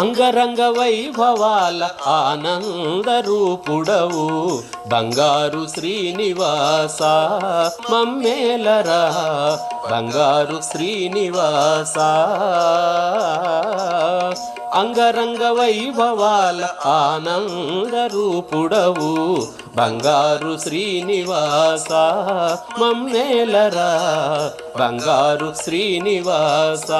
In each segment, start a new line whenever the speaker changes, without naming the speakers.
అంగరంగ వైభవాల ఆనంద రూపుడవు బంగారు శ్రీనివాస మమ్మేలరా బంగారు శ్రీనివాస అంగరంగ వైభవాల ఆనంద రూపుడవు బంగారు శ్రీనివాస మమ్మేలరా బంగారు శ్రీనివాస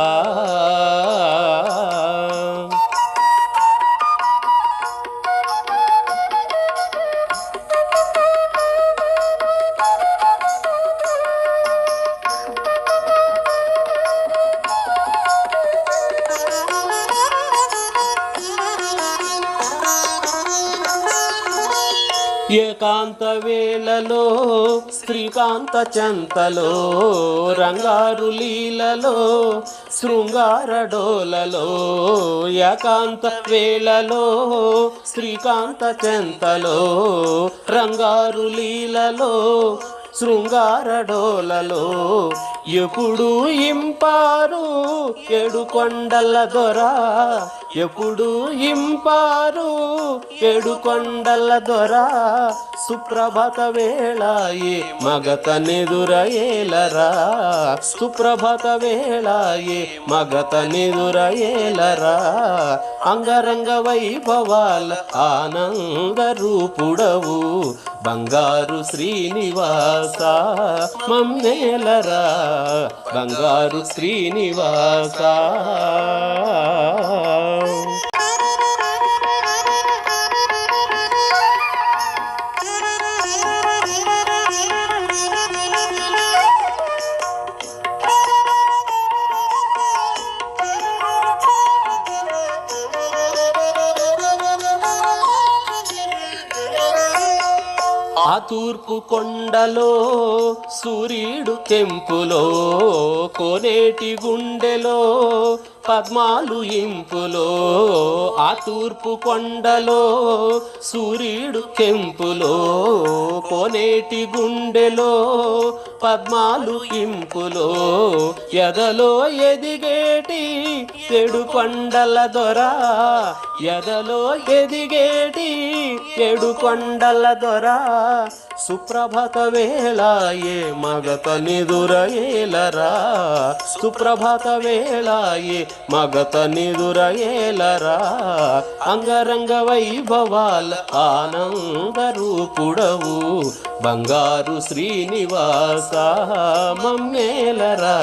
ఏకాంత వేళలో శ్రీకాంత చెంతలో రంగారు లీలలో శృంగార డోలలో ఏకాంత వేళలో శ్రీకాంత చెంతలో రంగారు లీలలో శృంగార డోలలో ఎప్పుడు ఇంపారు ఏడుకొండల దొర ఎప్పుడు ఇంపారు ఏడుకొండల దొర సుప్రభాత వేళాయే మగతనెదురయేలరా సుప్రభాత వేళాయే మగతనెదురయేలరా అంగరంగ వైభవాల ఆనంద రూపుడవు బంగారు శ్రీనివాస మమ్మేలరా బంగారు శ్రీనివాస ఆ తూర్పు కొండలో సూర్యుడు కెంపులో కోనేటి గుండెలో పద్మాలు ఇంపులో ఆ తూర్పు కొండలో సూర్యుడు కెంపులో కోనేటి గుండెలో పద్మాలు ఇంపులో ఎదలో ఎదిగేటి ఏడుకొండల దొర ఎదలో ఎదిగేటి ఏడుకొండల దొర సుప్రభాత వేళాయే మగతనెదురయేలరా సుప్రభాత వేళాయే మగతనెదురయేలరా అంగరంగ వైభవాల ఆనంద రూపుడవు బంగారు శ్రీనివాస మమ్మేలరా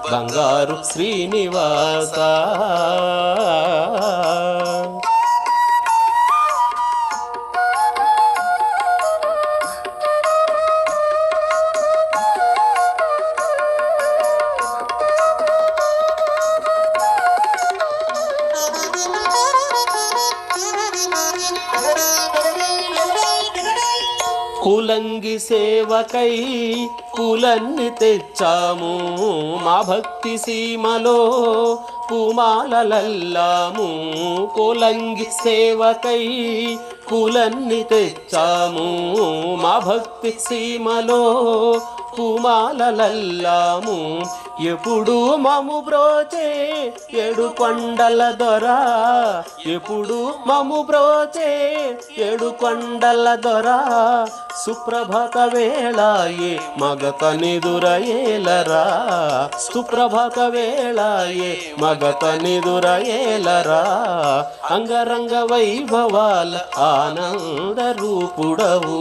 బంగారు శ్రీనివాస పూలంగి సేవకై పూలన్ని తెచ్చాము మా భక్తి సీమలో పూమాలలల్లాము పూలంగి సేవకై పూలన్ని తెచ్చాము మా భక్తి సీమలో పూమాలలల్లాము ఎప్పుడు మము బ్రోచే ఏడుకొండల దొర ఎప్పుడు మము బ్రోచే ఏడుకొండల దొర సుప్రభాత వేళాయే మగతనెదురయేలరా సుప్రభాత వేళాయే మగతనెదురయేలరా అంగరంగ వైభవాల ఆనంద రూపుడవు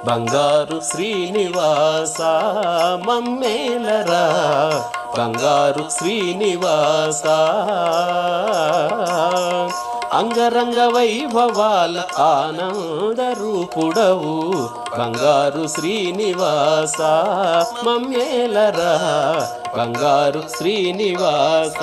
బంగారు శ్రీనివాస మమ్మేలరా బంగారు శ్రీనివాస అంగరంగ వైభవాల ఆనంద రూపుడవు బంగారు శ్రీనివాస మమ్మేలరా బంగారు శ్రీనివాస